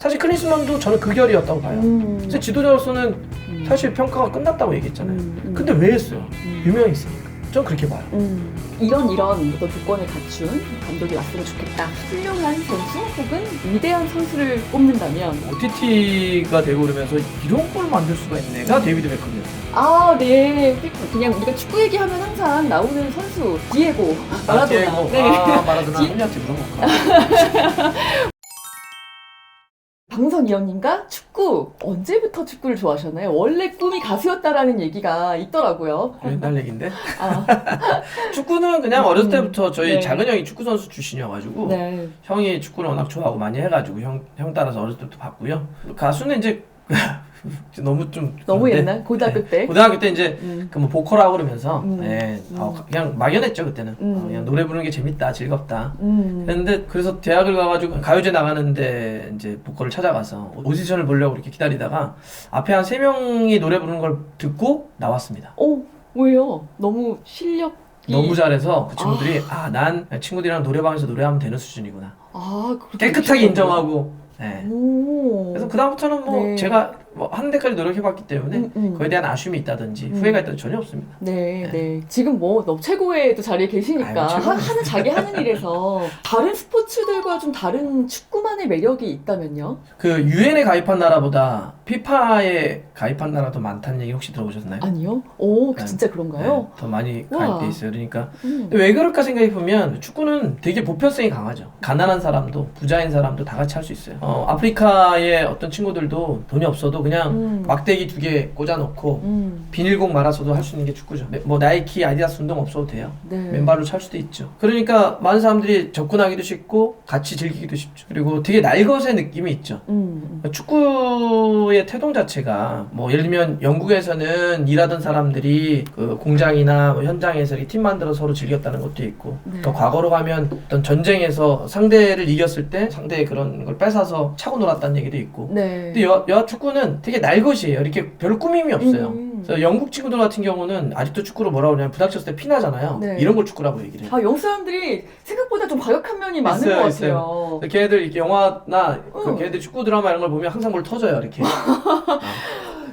사실 클린스만도 저는 그 결이었다고 봐요. 그래서 지도자로서는 사실 평가가 끝났다고 얘기했잖아요. 근데 왜 했어요? 유명했으니까. 전 그렇게 봐요. 이런 어떤 조건을 갖춘 감독이 왔으면 좋겠다. 훌륭한 선수 혹은 위대한 선수를 뽑는다면 OTT가 되고 그러면서 이런 걸 만들 수가 있네가 데이비드 베컴이었어요. 아, 네. 그냥 우리가 축구 얘기하면 항상 나오는 선수 디에고 마라도나. 네. 마라도나 언니한테 물어볼까? 방선위원님과 축구 언제부터 축구를 좋아하셨나요? 원래 꿈이 가수였다라는 얘기가 있더라고요. 옛날 얘긴데. 아, 축구는 그냥 어렸을 때부터 저희 네. 작은 형이 축구 선수 출신이어가지고 네. 형이 축구를 워낙 좋아하고 많이 해가지고 형 따라서 어렸을 때부터 봤고요. 가수는 이제 너무 그런데, 옛날 고등학교 때. 고등학교 때 이제 그 뭐 보컬하고 그러면서 그냥 막연했죠 그때는. 그냥 노래 부르는 게 재밌다, 즐겁다. 그런데 그래서 대학을 가가지고 가요제 나가는데 이제 보컬을 찾아가서 오디션을 보려고 이렇게 기다리다가 앞에 한 3명이 노래 부르는 걸 듣고 나왔습니다. 오, 왜요? 너무 실력이 너무 잘해서 그 친구들이 난 친구들이랑 노래방에서 노래하면 되는 수준이구나. 그렇게 깨끗하게 느끼셨군요. 인정하고. 네. 오. 그래서 그다음부터는 뭐 네. 제가 뭐 하는 데까지 노력해봤기 때문에 그거에 대한 아쉬움이 있다든지 후회가 있다든지 전혀 없습니다. 네, 네. 지금 뭐 너무 최고의 또 자리에 계시니까 아유, 자기 하는 일에서 다른 스포츠들과 좀 다른 축구만의 매력이 있다면요? 그 유엔에 가입한 나라보다 피파에 가입한 나라도 많다는 얘기 혹시 들어보셨나요? 아니요? 오, 네. 진짜 그런가요? 네, 더 많이 우와. 가입돼 있어요. 그러니까 근데 왜 그럴까 생각해 보면 축구는 되게 보편성이 강하죠. 가난한 사람도 부자인 사람도 다 같이 할 수 있어요. 아프리카의 어떤 친구들도 돈이 없어도 그냥 막대기 2개 꽂아놓고 비닐공 말아서도 할 수 있는 게 축구죠. 뭐 나이키, 아디다스 운동 없어도 돼요. 네. 맨발로 찰 수도 있죠. 그러니까 많은 사람들이 접근하기도 쉽고 같이 즐기기도 쉽죠. 그리고 되게 날것의 느낌이 있죠. 축구의 태동 자체가 뭐 예를 들면 영국에서는 일하던 사람들이 그 공장이나 뭐 현장에서 이렇게 팀 만들어 서로 즐겼다는 것도 있고 네. 또 과거로 가면 어떤 전쟁에서 상대를 이겼을 때 상대의 그런 걸 뺏어서 차고 놀았다는 얘기도 있고 네. 근데 여하 축구는 되게 날것이에요. 이렇게 별 꾸밈이 없어요. 그래서 영국 친구들 같은 경우는 아직도 축구를 뭐라고 그러냐면 부닥쳤을 때 피나잖아요. 네. 이런 걸 축구라고 얘기를 해요. 영국 사람들이 생각보다 좀 과격한 면이 많은 것 같아요. 그래서 걔네들 이렇게 영화나 응. 걔네들 축구 드라마 이런 걸 보면 항상 뭘 터져요. 이렇게.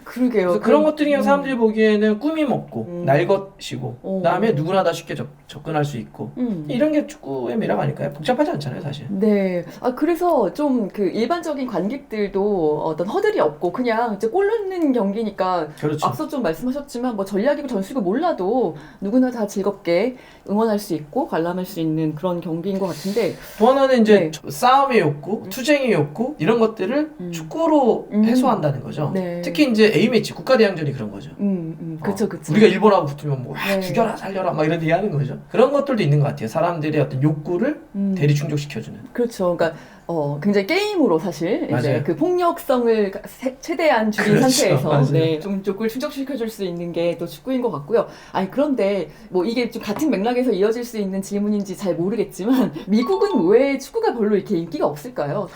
그러게요. 그래서 그런 것들이 그냥 사람들이 보기에는 꾸밈 없고 날것이고 오. 그다음에 누구나 다 쉽게 접근할 수 있고 이런 게 축구의 매력 아닐까요? 복잡하지 않잖아요, 사실. 네. 그래서 좀 그 일반적인 관객들도 어떤 허들이 없고 그냥 이제 골 넣는 경기니까 그렇죠. 앞서 좀 말씀하셨지만 뭐 전략이고 전술이고 몰라도 누구나 다 즐겁게 응원할 수 있고 관람할 수 있는 그런 경기인 것 같은데 또 하나는 이제 네. 싸움의 욕구, 투쟁의 욕구 이런 것들을 축구로 해소한다는 거죠. 네. 특히 이제 A매치 국가대항전이 그런 거죠. 그쵸, 그쵸. 우리가 일본하고 붙으면 뭐 네. 죽여라 살려라 막 이런 얘기 하는 거죠. 그런 것들도 있는 것 같아요. 사람들의 어떤 욕구를 대리 충족시켜주는. 그렇죠. 그러니까 굉장히 게임으로 사실 이제 맞아요. 그 폭력성을 최대한 줄인 그렇죠. 상태에서 맞아요. 네, 좀 쪽을 충족시켜줄 수 있는 게 또 축구인 것 같고요. 그런데 뭐 이게 좀 같은 맥락에서 이어질 수 있는 질문인지 잘 모르겠지만 미국은 왜 축구가 별로 이렇게 인기가 없을까요?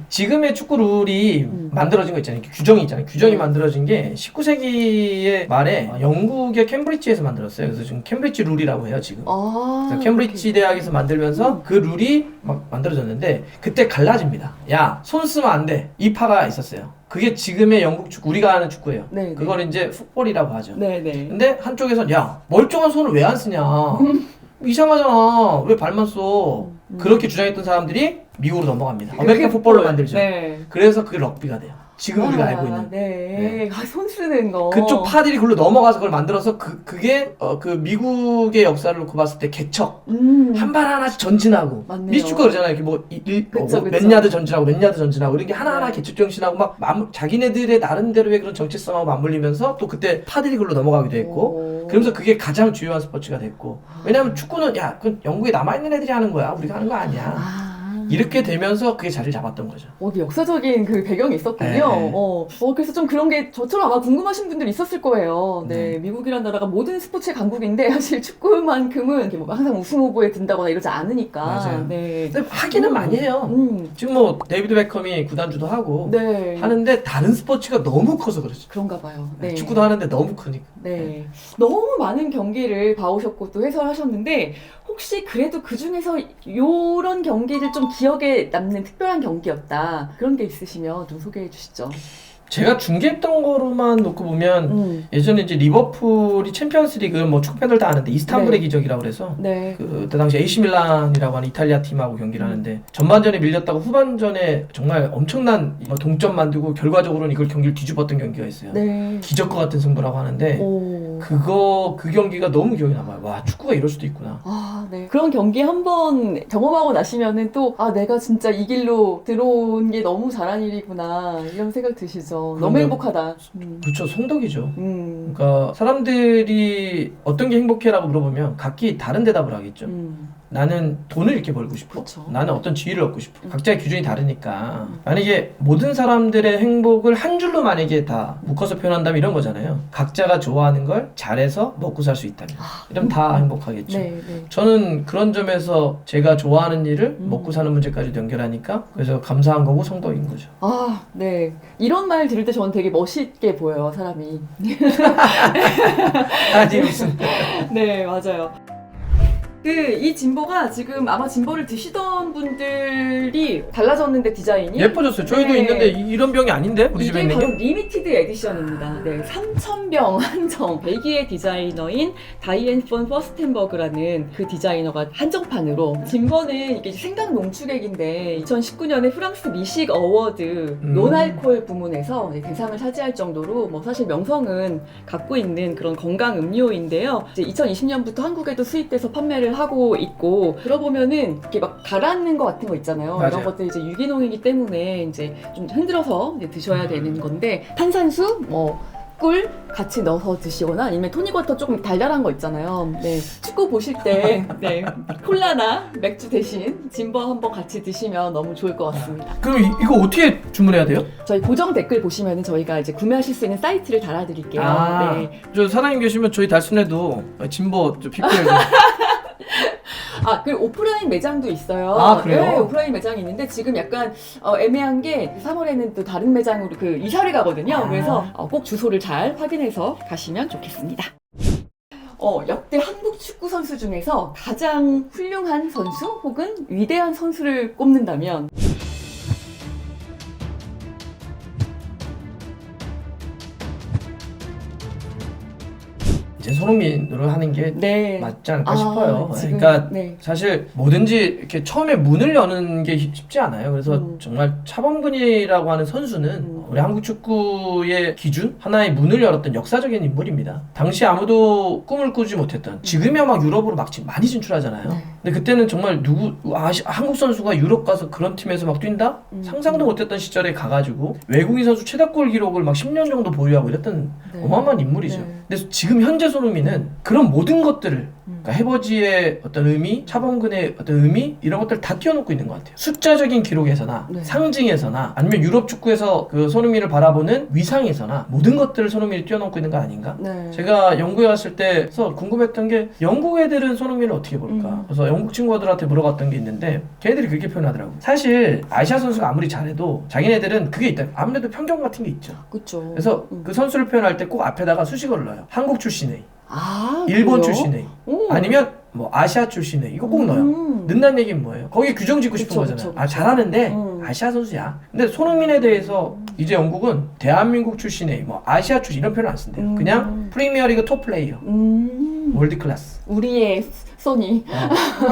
지금의 축구 룰이 만들어진 거 있잖아요. 규정이 있잖아요. 규정이 네. 만들어진 게 19세기의 말에 영국의 캠브리지에서 만들었어요. 그래서 지금 캠브리지 룰이라고 해요, 지금. 그래서 캠브리지 대학에서 만들면서 그 룰이 막 만들어졌는데 그때 갈라집니다. 야, 손 쓰면 안 돼. 이 파가 있었어요. 그게 지금의 영국 축구, 우리가 하는 축구예요. 네, 그걸 이제 풋볼이라고 하죠. 네네. 근데 한쪽에선 야, 멀쩡한 손을 왜 안 쓰냐. 이상하잖아. 왜 발만 써. 그렇게 주장했던 사람들이 미국으로 넘어갑니다. 아메리칸 풋볼로 만들죠. 네. 그래서 그게 럭비가 돼요. 지금 우리가 알고 있는. 네. 손 쓰는 거. 그쪽 파들이 그걸로 넘어가서 그걸 만들어서 그게 그 미국의 역사를 놓고 봤을 때 개척 한 발 하나씩 전진하고 맞네요. 미식축구 그러잖아요. 이렇게 그쵸. 몇 야드 전진하고 몇 야드 전진하고 이런 게 하나하나 개척 정신하고 막 자기네들의 나름대로의 그런 정체성하고 맞물리면서 또 그때 파들이 그걸로 넘어가기도 했고 그러면서 그게 가장 주요한 스포츠가 됐고 왜냐하면 축구는 야, 그 영국에 남아있는 애들이 하는 거야. 우리가 하는 거 아니야. 이렇게 되면서 그게 자리를 잡았던 거죠. 역사적인 그 배경이 있었군요. 네. 그래서 좀 그런 게 저처럼 아마 궁금하신 분들 있었을 거예요. 네, 미국이란 나라가 모든 스포츠의 강국인데 사실 축구만큼은 이렇게 뭐 항상 우승 후보에 든다거나 이러지 않으니까. 맞아요. 네. 근데 하기는 많이 해요. 지금 뭐 데이비드 베컴이 구단주도 하고 네. 하는데 다른 스포츠가 너무 커서 그렇죠. 그런가 봐요. 네. 축구도 하는데 너무 크니까. 네. 너무 많은 경기를 봐오셨고 또 해설하셨는데 혹시 그래도 그 중에서 요런 경기를 좀 기억에 남는 특별한 경기였다. 그런 게 있으시면 좀 소개해 주시죠. 제가 중계했던 거로만 놓고 보면 예전에 이제 리버풀이 챔피언스리그 뭐 축구 팬들 다 아는데 이스탄불의 네. 기적이라고 그래서 네. 그때 당시 AC 밀란이라고 하는 이탈리아 팀하고 경기를 하는데 전반전에 밀렸다가 후반전에 정말 엄청난 동점 만들고 결과적으로는 이걸 경기를 뒤집었던 경기가 있어요. 네. 기적과 같은 승부라고 하는데 오. 그 경기가 너무 기억에 남아요. 와, 축구가 이럴 수도 있구나. 아, 네. 그런 경기 한번 경험하고 나시면은 또, 아, 내가 진짜 이 길로 들어온 게 너무 잘한 일이구나. 이런 생각 드시죠. 너무 그럼요. 행복하다. 그렇죠. 성덕이죠. 음. 그러니까 사람들이 어떤 게 행복해라고 물어보면 각기 다른 대답을 하겠죠. 나는 돈을 이렇게 벌고 싶어. 그쵸. 나는 어떤 지위를 얻고 싶어. 각자의 기준이 다르니까. 만약에 모든 사람들의 행복을 한 줄로 만약에 다 묶어서 표현한다면 이런 거잖아요. 각자가 좋아하는 걸 잘해서 먹고 살 수 있다면. 이러면 다 행복하겠죠. 네, 네. 저는 그런 점에서 제가 좋아하는 일을 먹고 사는 문제까지 연결하니까 그래서 감사한 거고 성덕인 거죠. 아, 네. 이런 말 들을 때 저는 되게 멋있게 보여요, 사람이. 아니 무슨 네, 맞아요. 이 짐버가 지금 아마 짐버를 드시던 분들이 달라졌는데 디자인이 예뻐졌어요. 저희도 네. 있는데 이런 병이 아닌데 우리 집에 이게 있는 바로 게? 리미티드 에디션입니다. 네, 3,000병 한정. 벨기에 디자이너인 다이앤 폰 퍼스텐버그라는 그 디자이너가 한정판으로 짐버는 이게 생강 농축액인데 2019년에 프랑스 미식 어워드 논알코올 부문에서 대상을 차지할 정도로 뭐 사실 명성은 갖고 있는 그런 건강 음료인데요. 이제 2020년부터 한국에도 수입돼서 판매를 하고 있고 들어보면은 이렇게 막 가라앉는 거 같은 거 있잖아요. 맞아요. 이런 것들 이제 유기농이기 때문에 이제 좀 흔들어서 이제 드셔야 되는 건데 탄산수 꿀 같이 넣어서 드시거나 아니면 토닉워터 조금 달달한 거 있잖아요. 네, 축구 보실 때 네, 콜라나 맥주 대신 짐버 한번 같이 드시면 너무 좋을 것 같습니다. 그럼 이거 어떻게 주문해야 돼요? 저희 고정 댓글 보시면은 저희가 이제 구매하실 수 있는 사이트를 달아드릴게요. 네. 저 사장님 계시면 저희 달순에도 진보 PPL 좀. 아, 그리고 오프라인 매장도 있어요. 아, 그래요? 네, 오프라인 매장이 있는데 지금 약간 애매한 게 3월에는 또 다른 매장으로 그 이사를 가거든요. 그래서 꼭 주소를 잘 확인해서 가시면 좋겠습니다. 역대 한국 축구 선수 중에서 가장 훌륭한 선수 혹은 위대한 선수를 꼽는다면 이제 손흥민으로 하는 게 네. 맞지 않을까 싶어요. 지금, 그러니까 네. 사실 뭐든지 이렇게 처음에 문을 여는 게 쉽지 않아요. 그래서 정말 차범근이라고 하는 선수는 우리 한국 축구의 기준 하나의 문을 열었던 역사적인 인물입니다. 당시 아무도 꿈을 꾸지 못했던 지금이야 막 유럽으로 막 많이 진출하잖아요. 네. 근데 그때는 정말 한국 선수가 유럽 가서 그런 팀에서 막 뛴다? 상상도 못했던 시절에 가가지고 외국인 선수 최다골 기록을 막 10년 정도 보유하고 이랬던 네. 어마어마한 인물이죠. 네. 근데 지금 현재 손흥민은 그런 모든 것들을 그러니까 해버지의 어떤 의미, 차범근의 어떤 의미 이런 것들을 다 띄워놓고 있는 것 같아요. 숫자적인 기록에서나 네. 상징에서나 아니면 유럽 축구에서 그 손흥민을 바라보는 위상에서나 모든 것들을 손흥민이 띄워놓고 있는 거 아닌가? 네. 제가 영국에 갔을 때서 궁금했던 게 영국 애들은 손흥민을 어떻게 볼까? 그래서 영국 친구들한테 물어봤던 게 있는데 걔네들이 그렇게 표현하더라고요. 사실 아시아 선수가 아무리 잘해도 자기네들은 그게 있다. 아무래도 편견 같은 게 있죠. 그렇죠. 그래서 그 선수를 표현할 때 꼭 앞에다가 수식어를 넣어요. 한국 출신의, 아, 일본 그래요? 출신의, 오. 아니면 뭐 아시아 출신의 이거 꼭 넣어요. 넣는다는 얘기는 뭐예요? 거기에 규정 짓고 싶은 그쵸, 거잖아요. 그쵸, 아 그쵸. 잘하는데 아시아 선수야. 근데 손흥민에 대해서 이제 영국은 대한민국 출신의 뭐 아시아 출신 이런 표현 안 쓴대요. 그냥 프리미어리그 톱 플레이어, 월드 클래스. 우리의 손이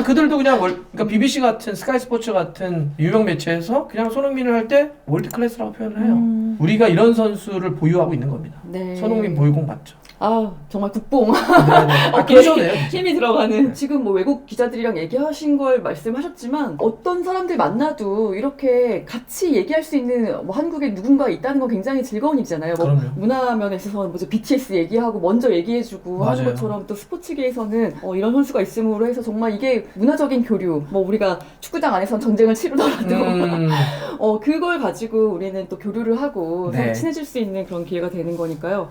그들도 그냥 그러니까 BBC 같은 스카이 스포츠 같은 유명 매체에서 그냥 손흥민을 할 때 월드 클래스라고 표현을 해요. 우리가 이런 선수를 보유하고 있는 겁니다. 네. 손흥민 보유공 맞죠? 아, 정말 국뽕. 그러셔도 돼요. 진짜. 힘이 들어가는. 지금 뭐 외국 기자들이랑 얘기하신 걸 말씀하셨지만 어떤 사람들 만나도 이렇게 같이 얘기할 수 있는 뭐 한국에 누군가 있다는 건 굉장히 즐거운 일이잖아요. 뭐 그럼요. 문화 면에서 뭐 BTS 얘기하고 먼저 얘기해주고 하는 맞아요. 것처럼 또 스포츠계에서는 이런 선수가 있음으로 해서 정말 이게 문화적인 교류. 뭐 우리가 축구장 안에서 전쟁을 치르더라도 그걸 가지고 우리는 또 교류를 하고 네. 서로 친해질 수 있는 그런 기회가 되는 거니까요.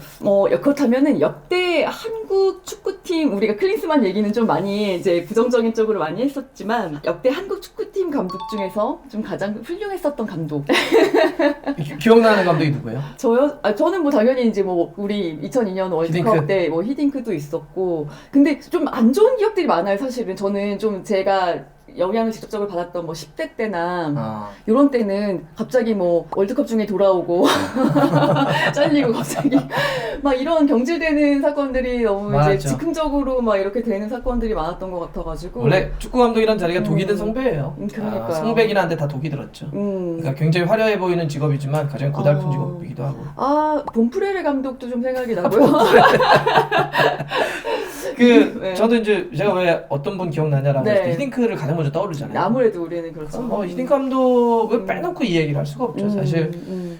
그렇다면은 역대 한국 축구팀 우리가 클린스만 얘기는 좀 많이 이제 부정적인 쪽으로 많이 했었지만 역대 한국 축구팀 감독 중에서 좀 가장 훌륭했었던 감독. 기억나는 감독이 누구예요? 저는 뭐 당연히 이제 뭐 우리 2002년 월드컵 히딩크. 때 뭐 히딩크도 있었고 근데 좀 안 좋은 기억들이 많아요. 사실은 저는 좀 제가 영향을 직접적으로 받았던 뭐 10대 때나 이런 때는 갑자기 뭐 월드컵 중에 돌아오고 잘리고 갑자기 막 이런 경질되는 사건들이 너무 맞아. 이제 즉흥적으로 막 이렇게 되는 사건들이 많았던 것 같아가지고 원래 축구 감독이란 자리가 독이 든 성배예요. 그러니까요. 성배기란데 다 독이 들었죠. 그러니까 굉장히 화려해 보이는 직업이지만 가장 고달픈 직업이기도 하고. 본프레레 감독도 좀 생각이 나고요. 네. 저도 이제 제가 왜 어떤 분 기억나냐라고 네. 했을 때 히딩크를 가장 먼저 떠오르잖아요. 아무래도 우리는 그렇죠. 히딩크 감독을 빼놓고 이 얘기를 할 수가 없죠. 사실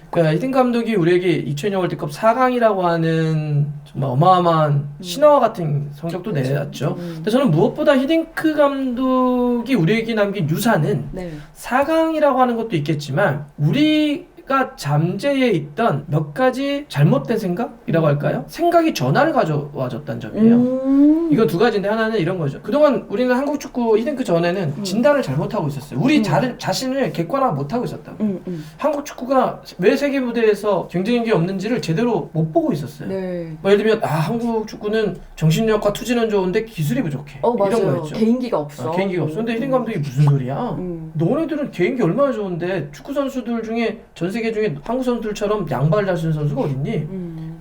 그러니까 히딩크 감독이 우리에게 2002년 월드컵 4강이라고 하는 정말 어마어마한 신화와 같은 성적도 내놨죠. 근데 저는 무엇보다 히딩크 감독이 우리에게 남긴 유산은 네. 4강이라고 하는 것도 있겠지만 우리가 잠재해 있던 몇 가지 잘못된 생각이라고 할까요? 생각이 전환을 가져와줬다는 점이에요. 이건 두 가지인데 하나는 이런 거죠. 그동안 우리는 한국 축구 히딩크 전에는 진단을 잘못하고 있었어요. 우리 자신을 객관화 못하고 있었다고. 한국 축구가 왜 세계 무대에서 경쟁력이 없는지를 제대로 못 보고 있었어요. 네. 뭐 예를 들면 한국 축구는 정신력과 투지는 좋은데 기술이 부족해. 맞아요. 이런 거였죠. 개인기가 없어. 개인기가 없어. 근데 히딩크 감독이 무슨 소리야? 너네들은 개인기 얼마나 좋은데 축구 선수들 중에 전 세계 중에 한국 선수들처럼 양발을 잘 쓰는 선수가 어딨니?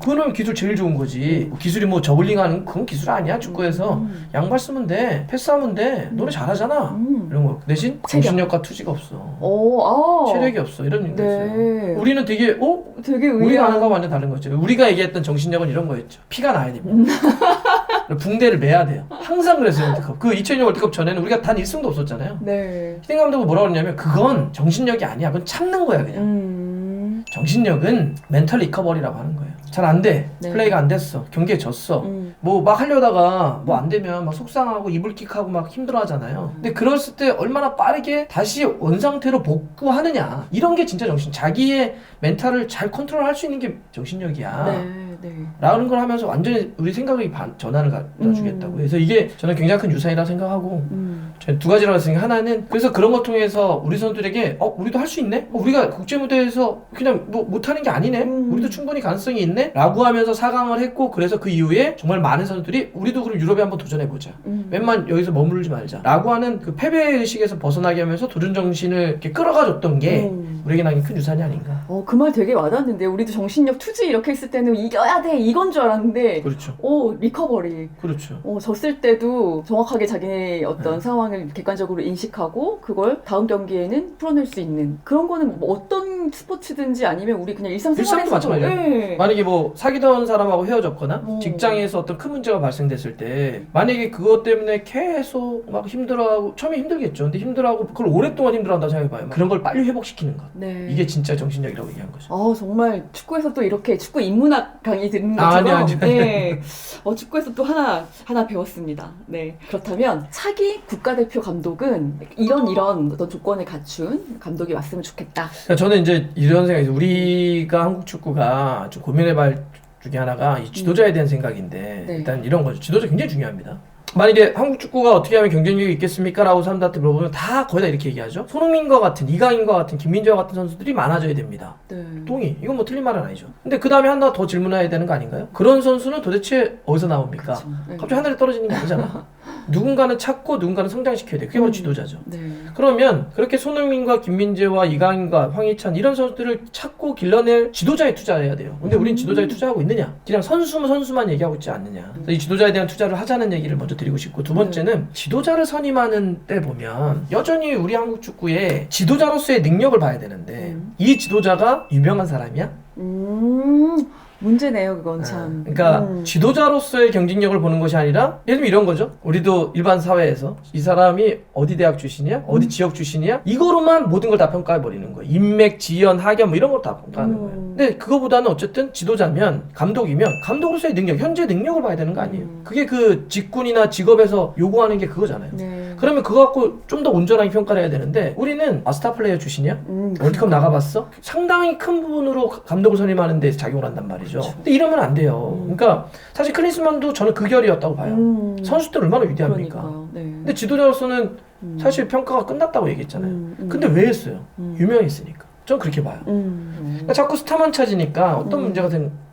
그거는 기술 제일 좋은 거지. 기술이 뭐 저글링하는 그건 기술 아니야. 축구에서 양발 쓰면 돼, 패스하면 돼. 너네 잘하잖아. 이런 거. 대신 정신력과 투지가 없어. 체력이 없어. 이런 얘기가 있어요. 우리는 되게 되게 우리가 하는 거와 완전 다른 거죠. 우리가 얘기했던 정신력은 이런 거였죠. 피가 나야 됩니다. 붕대를 매야 돼요. 항상 그랬어요. 월드컵. 그 2002년 월드컵 전에는 우리가 단 1승도 없었잖아요. 네. 히딩크 감독은 뭐라고 그러냐면 그건 정신력이 아니야. 그건 참는 거야 그냥. 정신력은 멘탈 리커버리라고 하는 거예요. 잘 안 돼. 네. 플레이가 안 됐어. 경기에 졌어. 뭐 막 하려다가 뭐 안 되면 막 속상하고 이불킥하고 막 힘들어 하잖아요. 근데 그랬을 때 얼마나 빠르게 다시 원상태로 복구하느냐. 이런 게 진짜 정신. 자기의 멘탈을 잘 컨트롤할 수 있는 게 정신력이야. 네. 라는 걸 하면서 완전히 우리 생각의 전환을 가져주겠다고. 그래서 이게 저는 굉장히 큰 유산이라고 생각하고 저는 두 가지라고 했으니까 하나는 그래서 그런 것 통해서 우리 선수들에게 우리도 할 수 있네? 우리가 국제무대에서 그냥 뭐 못하는 게 아니네? 우리도 충분히 가능성이 있네? 라고 하면서 4강을 했고 그래서 그 이후에 정말 많은 선수들이 우리도 그럼 유럽에 한번 도전해보자. 웬만 여기서 머무르지 말자. 라고 하는 그 패배의식에서 벗어나게 하면서 도전 정신을 이렇게 끌어가줬던 게 우리에게 남긴 큰 유산이 아닌가. 그 말 되게 와닿는데 우리도 정신력 투지 이렇게 했을 때는 이겨야 돼 이건 줄 알았는데 그렇죠. 리커버리. 그렇죠. 졌을 때도 정확하게 자기의 어떤 상황을 객관적으로 인식하고 그걸 다음 경기에는 풀어낼 수 있는 그런 거는 뭐 어떤 스포츠든지 아니면 우리 그냥 일상생활에서도 마찬가지예요. 만약에 뭐 사귀던 사람하고 헤어졌거나 직장에서 어떤 큰 문제가 발생됐을 때 만약에 그것 때문에 계속 막 힘들어하고 처음에 힘들겠죠. 근데 힘들어하고 그걸 오랫동안 힘들어한다고 생각해봐요. 그런 걸 빨리 회복시키는 것. 네. 이게 진짜 정신력이라고 얘기한 거죠. 정말 축구에서 또 이렇게 축구 인문학 강의 듣는 것처럼 아니. 네. 축구에서 또 하나 배웠습니다. 네. 그렇다면 차기 국가대표 감독은 이런 어떤 조건을 갖춘 감독이 왔으면 좋겠다. 그러니까 저는 이제 이런 생각이 있어요. 우리가 한국 축구가 좀 고민해볼 중에 하나가 이 지도자에 대한 생각인데 네. 일단 이런 거죠. 지도자 굉장히 중요합니다. 만약에 한국 축구가 어떻게 하면 경쟁력이 있겠습니까? 라고 사람들한테 물어보면 다 거의 다 이렇게 얘기하죠. 손흥민과 같은, 이강인과 같은, 김민재와 같은 선수들이 많아져야 됩니다. 네. 동의. 이건 뭐 틀린 말은 아니죠. 근데 그 다음에 하나 더 질문해야 되는 거 아닌가요? 그런 선수는 도대체 어디서 나옵니까? 그쵸. 네. 갑자기 하늘에 떨어지는 게 아니잖아. 누군가는 찾고 누군가는 성장시켜야 돼. 그게 바로 지도자죠. 네. 그러면 그렇게 손흥민과 김민재와 이강인과 황희찬 이런 선수들을 찾고 길러낼 지도자에 투자해야 돼요. 근데 우린 지도자에 투자하고 있느냐? 그냥 선수만 얘기하고 있지 않느냐. 그래서 이 지도자에 대한 투자를 하자는 얘기를 먼저 드리고 싶고 두 번째는 지도자를 선임하는 때 보면 여전히 우리 한국 축구에 지도자로서의 능력을 봐야 되는데 이 지도자가 유명한 사람이야? 문제네요, 그건 참. 그러니까 지도자로서의 경쟁력을 보는 것이 아니라 예를 들면 이런 거죠. 우리도 일반 사회에서 이 사람이 어디 대학 출신이야? 어디 지역 출신이야? 이거로만 모든 걸 다 평가해 버리는 거예요. 인맥, 지연, 학연 뭐 이런 걸 다 평가하는 거예요. 근데 그거보다는 어쨌든 지도자면 감독이면 감독으로서의 능력, 현재 능력을 봐야 되는 거 아니에요. 그게 그 직군이나 직업에서 요구하는 게 그거잖아요. 네. 그러면 그거 갖고 좀 더 온전하게 평가를 해야 되는데 우리는 스타 플레이어 출신이야? 월드컵 나가봤어? 상당히 큰 부분으로 감독을 선임하는 데 작용을 한단 말이죠. 근데 이러면 안 돼요. 그러니까 사실 클린스만도 저는 그 결이었다고 봐요. 선수 때 얼마나 위대합니까? 네. 근데 지도자로서는 사실 평가가 끝났다고 얘기했잖아요. 근데 왜 했어요? 유명했으니까. 저는 그렇게 봐요. 그러니까 자꾸 스타만 찾으니까 어떤 문제가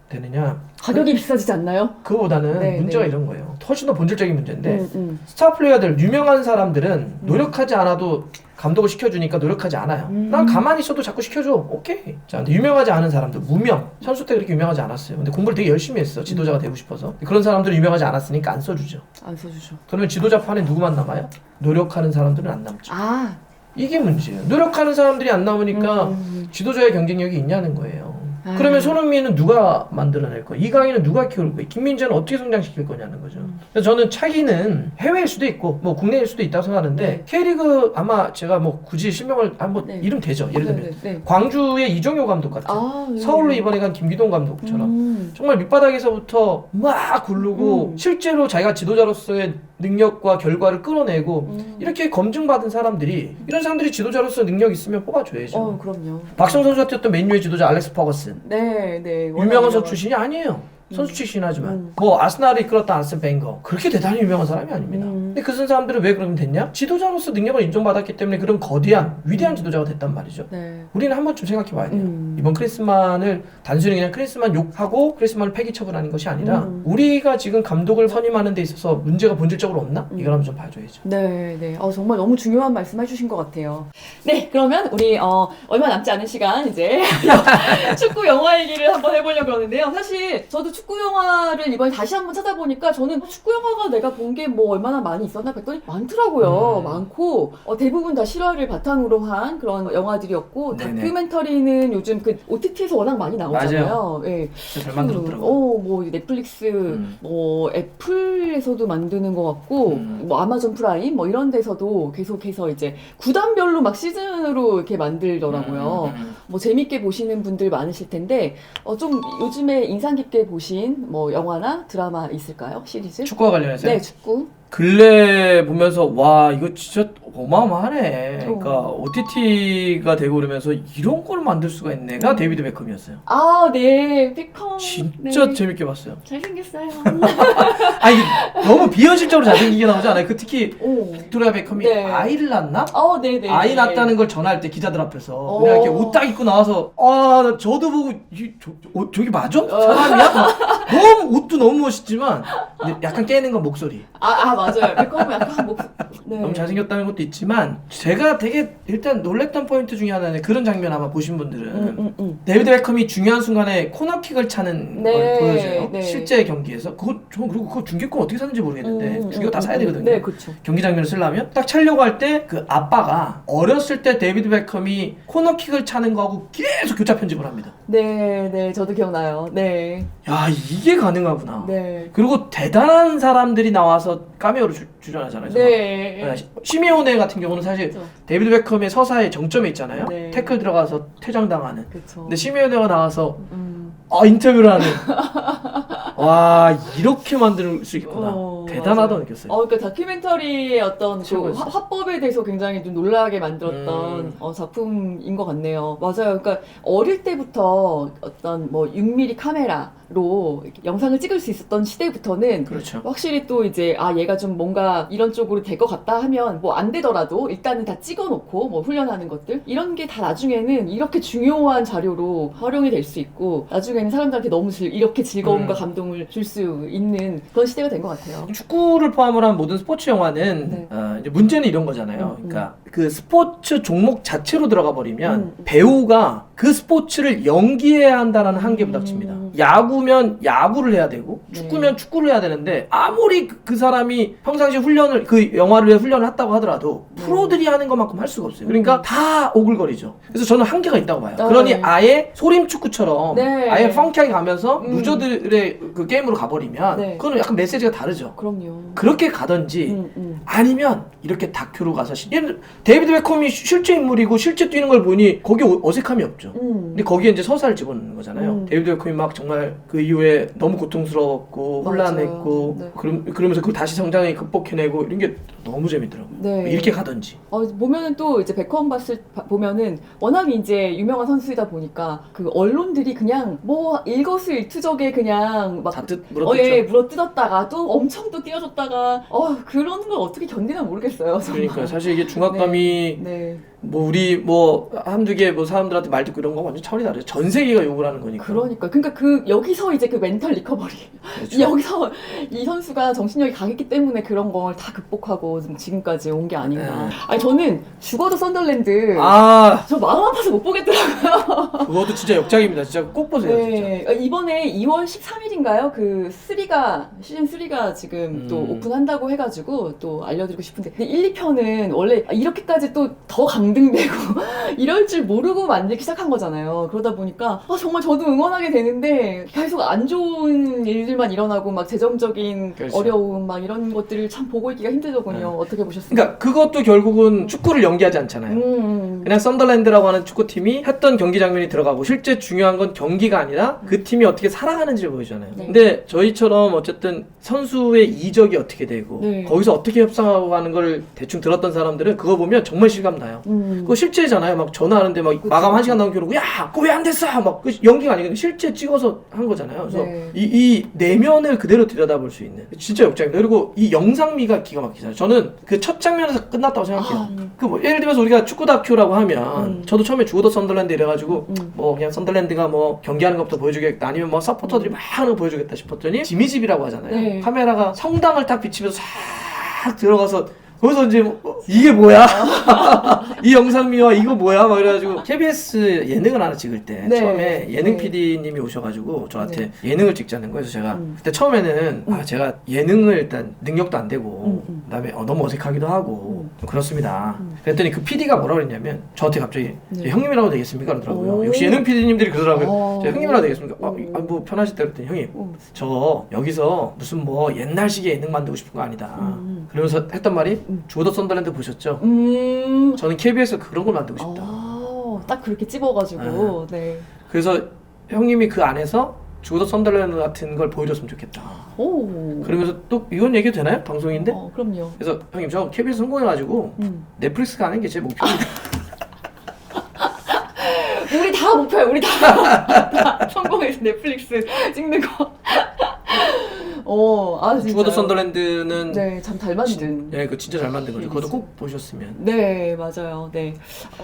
되느냐? 가격이 비싸지지 않나요? 그거보다는 네, 문제가 네. 이런 거예요. 훨씬 더 본질적인 문제인데 스타 플레이어들, 유명한 사람들은 노력하지 않아도 감독을 시켜주니까 노력하지 않아요. 난 가만히 있어도 자꾸 시켜줘. 오케이. 자, 근데 유명하지 않은 사람들, 무명. 선수 때 그렇게 유명하지 않았어요. 근데 공부를 되게 열심히 했어. 지도자가 되고 싶어서. 그런 사람들은 유명하지 않았으니까 안 써주죠. 안 써주죠. 그러면 지도자 판에 누구만 남아요? 노력하는 사람들은 안 남죠. 아. 이게 문제예요. 노력하는 사람들이 안 나오니까 지도자의 경쟁력이 있냐는 거예요. 그러면 손흥민은 누가 만들어낼 거야? 이강인은 누가 키울 거야? 김민재는 어떻게 성장시킬 거냐는 거죠. 그래서 저는 차기는 해외일 수도 있고 뭐 국내일 수도 있다고 생각하는데 네. K리그 아마 제가 뭐 굳이 실명을 한번 네. 이름 되죠. 예를 들면 네. 광주의 이종효 감독 같은 네. 서울로 이번에 간 김기동 감독처럼 정말 밑바닥에서부터 막 굴르고 실제로 자기가 지도자로서의 능력과 결과를 끌어내고 이렇게 검증받은 사람들이 이런 사람들이 지도자로서 능력 있으면 뽑아줘야죠. 그럼요. 박성 선수가 뛰었던 맨유의 지도자 알렉스 퍼거슨 네. 유명한 선수 출신이 아니에요. 선수 출신하지만 뭐 아스날을 이끌었던 아르센 벵거 그렇게 대단히 유명한 사람이 아닙니다. 근데 그 사람들은 왜 그러면 됐냐? 지도자로서 능력을 인정받았기 때문에 그런 거대한 위대한 지도자가 됐단 말이죠. 네. 우리는 한 번쯤 생각해 봐야 돼요. 이번 크리스만을 단순히 그냥 크리스만 욕하고 크리스만을 폐기 처분하는 것이 아니라 우리가 지금 감독을 선임하는 데 있어서 문제가 본질적으로 없나? 이걸 한번 좀 봐줘야죠. 네. 정말 너무 중요한 말씀 해주신 것 같아요. 네, 그러면 우리 얼마 남지 않은 시간 이제 축구 영화 얘기를 한번 해보려고 하는데요. 사실 저도 축구 영화를 이번에 다시 한번 찾아보니까 저는 축구 영화가 내가 본 게 뭐 얼마나 많이 있었나 봤더니 많더라고요. 많고 대부분 다 실화를 바탕으로 한 그런 영화들이었고 네네. 다큐멘터리는 요즘 그 OTT에서 워낙 많이 나오잖아요. 네. 잘 만들었더라고요. 뭐 넷플릭스, 뭐 애플에서도 만드는 것 같고, 뭐 아마존 프라임, 뭐 이런 데서도 계속해서 이제 구단별로 막 시즌으로 이렇게 만들더라고요. 뭐 재밌게 보시는 분들 많으실 텐데, 좀 요즘에 인상 깊게 보신 뭐 영화나 드라마 있을까요? 시리즈? 축구와 관련해서요? 네, 축구. 근래 보면서 와 이거 진짜 어마어마하네. 그러니까 OTT가 되고 그러면서 이런 걸 만들 수가 있네가 데이비드 베컴이었어요. 아, 네, 베컴. 진짜 네. 재밌게 봤어요. 잘생겼어요. 아니 너무 비현실적으로 잘생기게 나오지 않아요? 그 특히 오. 빅토리아 베컴이 네. 아이를 낳나? 네네. 아이 낳았다는 걸 전할 때 기자들 앞에서 그냥 이렇게 옷 딱 입고 나와서 나 저도 보고 저기 맞아? 사람이야? 너무 옷도 너무 멋있지만 근데 약간 깨는 건 목소리. 맞아요. 베컴은 약간 네. 너무 잘생겼다는 것도 있지만 제가 되게 일단 놀랬던 포인트 중에 하나는 그런 장면 아마 보신 분들은 데이비드 베컴이 중요한 순간에 코너킥을 차는 네, 걸 보여줘요. 네. 실제 경기에서 그리고 그거 중계권 어떻게 사는지 모르겠는데 중계권 다 사야 되거든요. 네, 그렇죠. 경기 장면을 쓰려면 딱 차려고 할 때 그 아빠가 어렸을 때 데이비드 베컴이 코너킥을 차는 거하고 계속 교차 편집을 합니다. 네, 저도 기억나요. 네. 야 이게 가능하구나. 네. 그리고 대단한 사람들이 나와서 카메오로 출연하잖아요. 네. 시메오네 같은 경우는 사실 그쵸. 데이비드 베컴의 서사의 정점에 있잖아요. 네. 태클 들어가서 퇴장당하는. 그쵸. 근데 시메오네가 나와서 인터뷰를 하는. 와 이렇게 만들 수 있구나. 대단하다고 맞아요. 느꼈어요. 그러니까 다큐멘터리의 어떤 그 최고였어요. 화법에 대해서 굉장히 좀 놀라게 만들었던 작품인 것 같네요. 맞아요. 그러니까 어릴 때부터 어떤 뭐 6mm 카메라로 이렇게 영상을 찍을 수 있었던 시대부터는 그렇죠. 확실히 또 이제 얘가 좀 뭔가 이런 쪽으로 될 것 같다 하면 뭐 안 되더라도 일단은 다 찍어놓고 뭐 훈련하는 것들 이런 게 다 나중에는 이렇게 중요한 자료로 활용이 될 수 있고 나중에는 사람들한테 너무 이렇게 즐거움과 감동을 줄 수 있는 그런 시대가 된 것 같아요. 축구를 포함을 한 모든 스포츠 영화는 네. 이제 문제는 이런 거잖아요. 그러니까 그 스포츠 종목 자체로 들어가 버리면 배우가 그 스포츠를 연기해야 한다는 한계에 부닥칩니다. 야구면 야구를 해야 되고 축구면 축구를 해야 되는데 아무리 그 사람이 평상시 훈련을 그 영화를 위해 훈련을 했다고 하더라도 프로들이 하는 것만큼 할 수가 없어요. 그러니까 다 오글거리죠. 그래서 저는 한계가 있다고 봐요. 그러니 아예 소림 축구처럼 아예 펑키하게 가면서 루저들의 그 게임으로 가버리면 그거는 약간 메시지가 다르죠. 그럼요. 그렇게 가든지 아니면 이렇게 다큐로 가서 데이비드 베컴이 실제 인물이고 실제 뛰는 걸 보니 거기에 어색함이 없죠. 거죠. 근데 거기에 이제 서사를 집어넣는 거잖아요. 데이비드 베컴이 막 정말 그 이후에 너무 고통스러웠고 혼란했고 네. 그러면서 그걸 다시 성장해 극복해내고 이런 게 너무 재밌더라고요. 네. 이렇게 가든지. 보면은 또 이제 베컴 보면은 워낙 이제 유명한 선수이다 보니까 그 언론들이 그냥 뭐 일거수일투족에 그냥 막 잔뜩 물어뜯죠. 예, 물어뜯었다가 또 엄청 또 띄워줬다가 그런 걸 어떻게 견디나 모르겠어요. 정말. 그러니까 사실 이게 중압감이 네. 뭐 우리 뭐 한두 개 뭐 사람들한테 말 듣고 이런 거 완전 차원이 다르죠. 전 세계가 욕을 하는 거니까. 그러니까 그 여기서 이제 그 멘탈 리커버리 그렇죠. 여기서 이 선수가 정신력이 강했기 때문에 그런 걸 다 극복하고 지금까지 온 게 아닌가. 네. 아니 저는 죽어도 썬덜랜드 아 저 마음 아파서 못 보겠더라고요. 그것도 진짜 역작입니다. 진짜 꼭 보세요. 네, 이번에 2월 13일인가요? 그 시즌 3가 지금 또 오픈한다고 해가지고 또 알려드리고 싶은데 근데 1, 2편은 원래 이렇게까지 또 더 강등되고 이럴 줄 모르고 만들기 시작한 거잖아요. 그러다 보니까 정말 저도 응원하게 되는데 계속 안 좋은 일들만 일어나고 막 재정적인 그렇죠. 어려움 막 이런 것들을 참 보고 있기가 힘들더군요. 어떻게 보셨어요? 그러니까 그것도 결국은 축구를 연기하지 않잖아요. 그냥 썬더랜드라고 하는 축구팀이 했던 경기 장면이 들어가고 실제 중요한 건 경기가 아니라 그 팀이 어떻게 살아가는지를 보여주잖아요. 네. 근데 저희처럼 어쨌든 선수의 이적이 어떻게 되고 네. 거기서 어떻게 협상하고 가는 걸 대충 들었던 사람들은 그거 보면 정말 실감 나요. 그거 실제잖아요. 막 전화하는데 막 그쵸. 마감 1시간 남기고 그러고 야 그거 왜 안 됐어? 막 그 연기가 아니거든요. 실제 찍어서 한 거잖아요. 그래서 네. 이 내면을 그대로 들여다볼 수 있는 진짜 역작입니다. 그리고 이 영상미가 기가 막히잖아요. 저는 그 첫 장면에서 끝났다고 생각해요. 그 뭐 예를 들면서 우리가 축구 다큐라고 하면 저도 처음에 죽어도 썬더랜드 이래가지고 뭐 그냥 썬더랜드가 뭐 경기하는 것부터 보여주겠다 아니면 뭐 서포터들이 막 하는 거 보여주겠다 싶었더니 지미집이라고 하잖아요. 네. 카메라가 성당을 딱 비치면서 싹 들어가서 거기서 이제 이게 뭐야? 이 영상미와 이거 뭐야? 막 이래가지고 KBS 예능을 하나 찍을 때 네. 처음에 예능 네. PD님이 오셔가지고 저한테 예능을 찍자는 거예요. 그래서 제가 그때 처음에는 제가 예능을 일단 능력도 안 되고 그다음에 너무 어색하기도 하고 좀 그렇습니다. 그랬더니 그 PD가 뭐라 그랬냐면 저한테 갑자기 네. 형님이라고 되겠습니까? 그러더라고요. 오. 역시 예능 PD님들이 그러더라고요. 제가 형님이라고 되겠습니까? 오. 뭐 편하실 때 그랬더니 형님 저 여기서 무슨 뭐 옛날식의 예능 만들고 싶은 거 아니다. 그러면서 했던 말이 죽어도 썬더랜드 보셨죠? 저는 KBS에서 그런 걸 만들고 싶다. 딱 그렇게 찝어가지고 네. 그래서 형님이 그 안에서 죽어도 썬더랜드 같은 걸 보여줬으면 좋겠다. 오. 그러면서 또 이건 얘기도 되나요? 방송인데? 그럼요. 그래서 형님 저 KBS 성공해가지고 넷플릭스 가는 게 제 목표입니다. 우리 다 목표야. 우리 다 성공해서 넷플릭스 찍는 거. 진짜. 죽어도 썬더랜드는 네, 참 잘 만든. 네, 그 진짜 잘 만든 거죠. 그것도 꼭 보셨으면. 네, 맞아요. 네.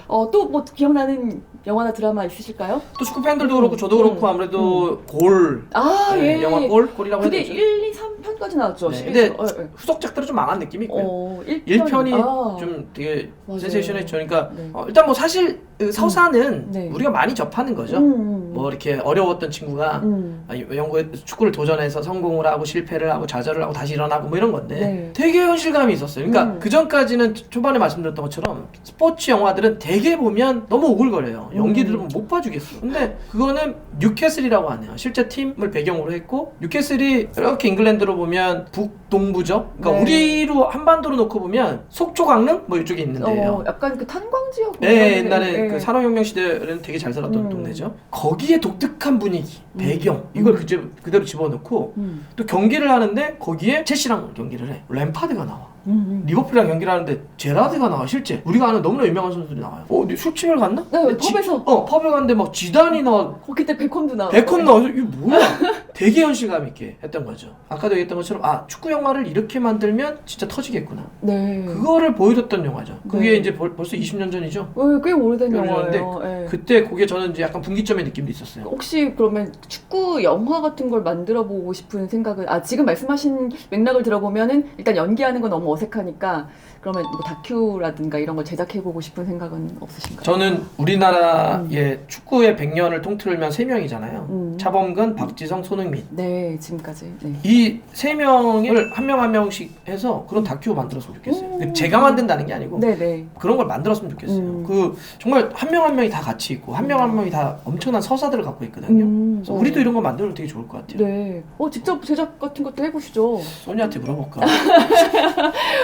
또 뭐 기억나는 영화나 드라마 있으실까요? 또 축구 팬들도 그렇고 저도 그렇고 아무래도 골. 예. 영화 골이라고 해야 그게 되죠. 1, 2, 3편까지 나왔죠. 네, 시리즈. 근데 후속작들은 좀 망한 느낌이 있고요. 1편이 좀 되게 맞아요. 센세이션했죠. 그러니까 네. 일단 뭐 사실 그 서사는 네. 우리가 많이 접하는 거죠. 뭐 이렇게 어려웠던 친구가 영국에 축구를 도전해서 성공을 하고 실패를 하고 좌절을 하고 다시 일어나고 뭐 이런 건데 네. 되게 현실감이 있었어요. 그러니까 그 전까지는 초반에 말씀드렸던 것처럼 스포츠 영화들은 되게 보면 너무 오글거려요. 연기들은 못 봐주겠어. 근데 그거는 뉴캐슬이라고 하네요. 실제 팀을 배경으로 했고 뉴캐슬이 이렇게 잉글랜드로 보면 북동부죠. 그러니까 네. 우리로 한반도로 놓고 보면 속초 강릉 뭐 이쪽에 있는데요. 약간 그 탄광 지역. 네, 옛날에 네. 그 산업혁명 시대에는 되게 잘 살았던 동네죠. 거기에 독특한 분위기, 배경 이걸 그대로 집어넣고 또 경기를 하는데 거기에 첼시랑 경기를 해. 램파드가 나와. 리버풀이랑 경기를 하는데 제라드가 나와. 실제 우리가 아는 너무나 유명한 선수들이 나와요. 어디 술집을 갔나? 네, 펍에서. 펍에 갔는데 막 지단이 나와. 그때 베컴도 나와. 베컴 나와서 이게 뭐야? 되게 현실감 있게 했던 거죠. 아까도 얘기했던 것처럼 축구 영화를 이렇게 만들면 진짜 터지겠구나. 네. 그거를 보여줬던 영화죠. 그게 네. 이제 벌써 20년 전이죠. 꽤 오래된 꽤 영화예요. 네. 그때 그게 저는 이제 약간 분기점의 느낌도 있었어요. 혹시 그러면 축구 영화 같은 걸 만들어 보고 싶은 생각은 지금 말씀하신 맥락을 들어보면은 일단 연기하는 건 너무 어색하니까 그러면 뭐 다큐라든가 이런 걸 제작해 보고 싶은 생각은 없으신가요? 저는 우리나라의 축구의 100년을 통틀면 3명이잖아요. 차범근, 박지성, 손흥민 손흥민. 네, 지금까지. 네. 이 세 명을 한 명 한 명씩 해서 그런 다큐 만들었으면 좋겠어요. 제가 만든다는 게 아니고 네네. 그런 걸 만들었으면 좋겠어요. 그 정말 한 명 한 명이 다 가치 있고 한 명 한 명이 다 엄청난 서사들을 갖고 있거든요. 그래서 우리도 이런 거 만들면 되게 좋을 것 같아요. 네. 직접 제작 같은 것도 해보시죠. 소니한테 물어볼까?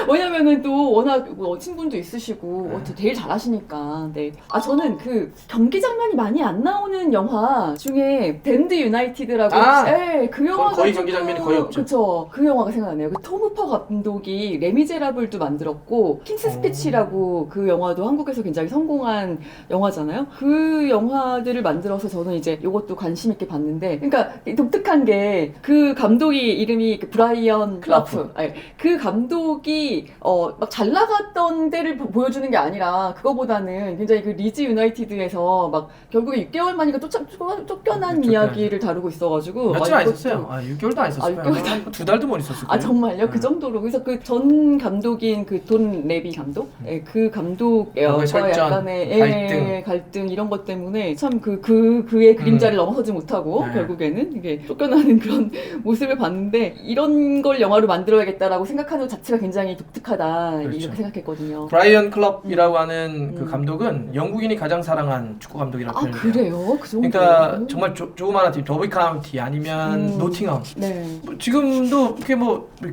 왜냐면은 또 워낙 친분도 있으시고 제일 잘하시니까. 네. 저는 그 경기 장면이 많이 안 나오는 영화 중에 댄드 유나이티드라고. 네, 그 영화가 거의 경기 장면이 거의 없죠. 그쵸. 그 영화가 생각나네요. 그 톰 후퍼 감독이 레미제라블도 만들었고 킹스 스피치라고 그 영화도 한국에서 굉장히 성공한 영화잖아요. 그 영화들을 만들어서 저는 이제 이것도 관심 있게 봤는데, 그러니까 독특한 게 그 감독이 이름이 그 브라이언 클러프. 그 감독이 막 잘 나갔던 때를 보여주는 게 아니라 그거보다는 굉장히 그 리즈 유나이티드에서 막 결국에 6개월 만인가 쫓겨난 이야기를 다루고 있어가지고. 며칠 안 있었어요. 6개월도 안 있었어요. 6개월도 2달도 못 있었을 거예요. 정말요? 그 정도로. 그래서 그 전 감독인 그 돈 레비 감독? 그 감독의 약간의 갈등 이런 것 때문에 참 그의 그림자를 넘어서지 못하고 결국에는 이게 쫓겨나는 그런 모습을 봤는데, 이런 걸 영화로 만들어야겠다라고 생각하는 것 자체가 굉장히 독특하다. 이렇게 생각했거든요. 브라이언 클럽이라고 하는 그 감독은 영국인이 가장 사랑한 축구 감독이라고 표현해요. 그래요? 그 정도? 그러니까 정말 조그마한 팀, 더비 카운티 아니면 노팅엄. 네. 지금도 이렇게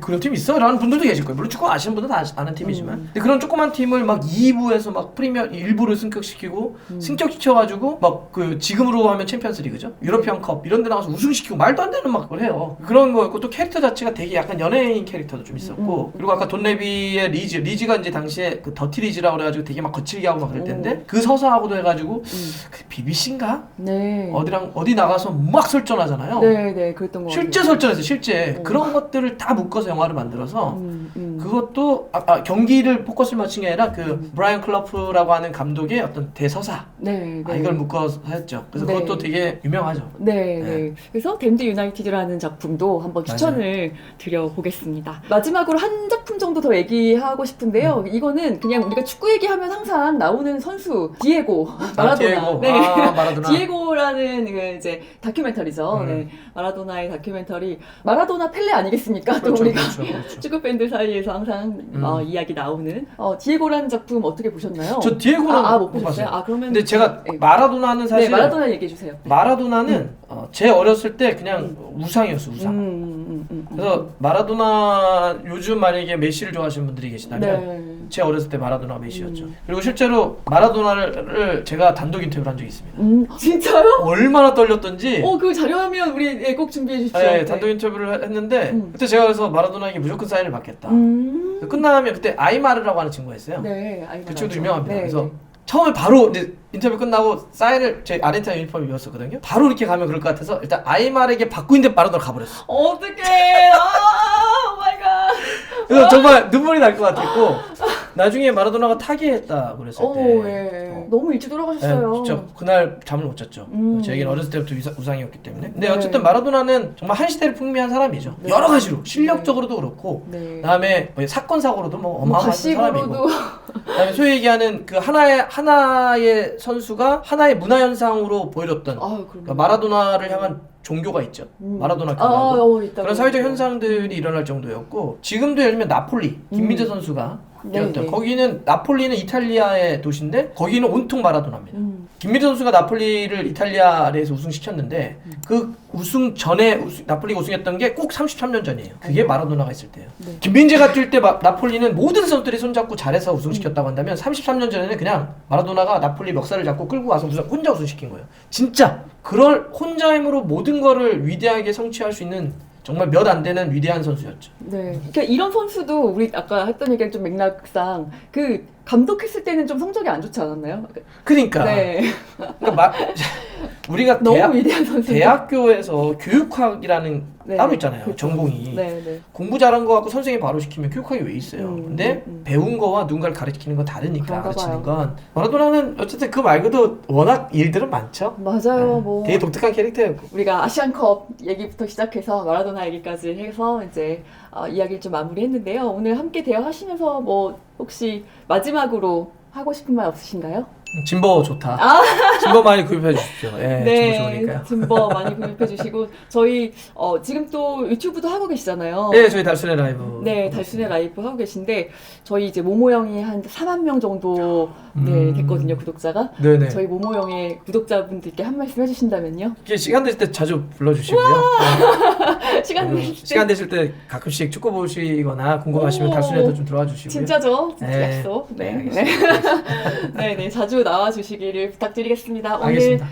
그런 팀 있어? 라는 분들도 계실 거예요. 물론 축구 아시는 분들은 다 아는 팀이지만. 근데 그런 조그만 팀을 막 2부에서 막 프리미어 1부를 승격시키고 승격시켜가지고 막 그 지금으로 하면 챔피언스 리그죠. 유러피언 컵 이런 데 나가서 우승시키고 말도 안 되는 막 그걸 해요. 그런 거였고, 또 캐릭터 자체가 되게 약간 연예인 캐릭터도 좀 있었고, 그리고 아까 돈 레비의 리즈가 이제 당시에 그 더티 리즈라고 그래가지고 되게 막 거칠게 하고 막 그럴 텐데 그 서사하고도 해가지고 그 BBC인가? 네. 어디 나가서 막 설전하잖아요. 네, 그랬던 거 실제 설전했어요, 실제. 그런 것들을 다 묶어서 영화를 만들어서 그것도 경기를 포커스를 맞춘 게 아니라 그 브라이언 클러프라고 하는 감독의 어떤 대서사. 이걸 묶어서 했죠. 그래서 그것도 되게 유명하죠. 네. 그래서 댄드 유나이티드라는 작품도 한번 추천을 드려보겠습니다. 마지막으로 한 작품 정도 더 얘기하고 싶은데요. 이거는 그냥 우리가 축구 얘기하면 항상 나오는 선수 디에고 마라도나. 마라도나. 디에고라는 그 이제 다큐멘터리죠. 마라도나의 다큐멘터리. 마라도나 펠레 아니겠습니까? 또 우리가 그렇죠. 축구 팬들 사이에서 항상 이야기 나오는 디에고라는 작품 어떻게 보셨나요? 저 디에고는 못 보셨어요? 그러면 근데 제가 마라도나는 사실 마라도나 얘기해 주세요. 마라도나는 제 어렸을 때 그냥 우상이었어, 우상. 그래서 마라도나, 요즘 만약에 메시를 좋아하시는 분들이 계시다면 제 어렸을 때 마라도나가 메시였죠. 그리고 실제로 마라도나를 제가 단독 인터뷰를 한 적이 있습니다. 진짜요? 얼마나 떨렸던지. 그 자료하면 우리 꼭 준비해 주십시오. 단독 인터뷰를 했는데 그때 제가 그래서 마라도나에게 무조건 사인을 받겠다. 끝나면 그때 아이마르라고 하는 친구가 있어요. 그 친구도 유명합니다. 그래서 처음에 바로 이제 인터뷰 끝나고 사인을 제 아르헨티나 유니폼을 입었었거든요. 바로 이렇게 가면 그럴 것 같아서 일단 아이마르에게 받고 있는데 마라도나 가버렸어. 어떡해. 오 마이 갓. 그래서 정말 눈물이 날 것 같았고, 나중에 마라도나가 타계했다 그랬을 때 너무 일찍 돌아가셨어요. 진짜 그날 잠을 못 잤죠. 제게는 어렸을 때부터 우상이었기 때문에. 근데 어쨌든 마라도나는 정말 한 시대를 풍미한 사람이죠. 여러 가지로 실력적으로도 그렇고, 그다음에 사건 사고로도 어마어마한 사람이고, 그다음에 소위 얘기하는 그 하나의 선수가 하나의 문화 현상으로 보여줬던 그러니까 마라도나를 향한 종교가 있죠. 마라도나 교라고 그런 사회적 현상들이 일어날 정도였고, 지금도 예를 들면 나폴리 김민재 선수가 거기는 나폴리는 이탈리아의 도시인데 거기는 온통 마라도나입니다. 김민재 선수가 나폴리를 이탈리아에서 우승시켰는데 그 우승 전에 나폴리가 우승했던 게 꼭 33년 전이에요. 그게 마라도나가 있을 때예요. 김민재가 뛸 때 나폴리는 모든 선수들이 손잡고 잘해서 우승시켰다고 한다면 33년 전에는 그냥 마라도나가 나폴리 멱살을 잡고 끌고 와서 혼자 우승시킨 거예요. 진짜 그럴 혼자 힘으로 모든 거를 위대하게 성취할 수 있는 정말 몇 안 되는 위대한 선수였죠. 그러니까 이런 선수도 우리 아까 했던 얘기랑 좀 맥락상 그 감독했을 때는 좀 성적이 안 좋지 않았나요? 그러니까. 그러니까 우리가 너무 위대한 선수. 대학교에서 교육학이라는 따로 있잖아요. 그렇죠. 전공이. 공부 잘한 거 갖고 선생님이 바로 시키면 교육학이 왜 있어요? 근데 배운 거와 누군가를 가르치는 건 다르니까 가르치는 건. 마라도나는 어쨌든 그 말고도 워낙 일들은 많죠. 맞아요. 되게 독특한 캐릭터였고. 우리가 아시안컵 얘기부터 시작해서 마라도나 얘기까지 해서 이제 이야기를 좀 마무리했는데요. 오늘 함께 대화하시면서 혹시 마지막으로 하고 싶은 말 없으신가요? 진버 좋다. 아. 진버 많이 구입해 주십시오. 예, 네, 진버 좋으니까요. 진버 많이 구입해 주시고 저희 지금 또 유튜브도 하고 계시잖아요. 네, 저희 달순의 라이브. 네, 달순의 라이브 하고 계신데 저희 이제 모모 형이 한 4만 명 정도 네, 됐거든요, 구독자가. 네네. 저희 모모 형의 구독자분들께 한 말씀 해주신다면요? 이게 시간 되실 때 자주 불러주시고요. 시간 되실 때. 시간 되실 때 가끔씩 축구 보시거나 궁금하시면 오. 달순에도 좀 들어와 주시고요. 진짜죠? 진짜 네. 약속. 네. 알겠습니다. 네, 네, 자주 나와 주시기를 부탁드리겠습니다. 오늘 알겠습니다.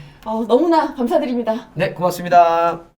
너무나 감사드립니다. 네, 고맙습니다.